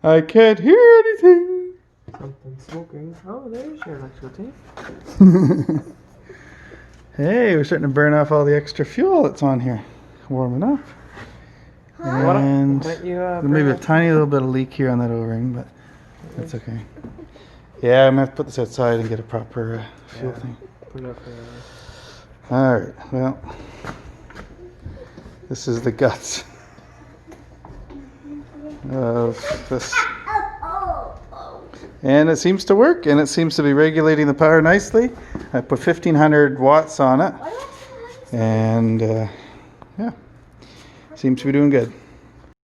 I can't hear anything. Something smoking. Oh, there's your electrical tape. Hey, we're starting to burn off all the extra fuel that's on here. Warming up. And maybe a tiny little bit of leak here on that O-ring, but that's okay. Yeah, I'm going to have to put this outside and get a proper fuel thing. Put it up there. Alright, well, this is the guts of this. And it seems to work, and it seems to be regulating the power nicely. I put 1500 watts on it, and yeah, seems to be doing good.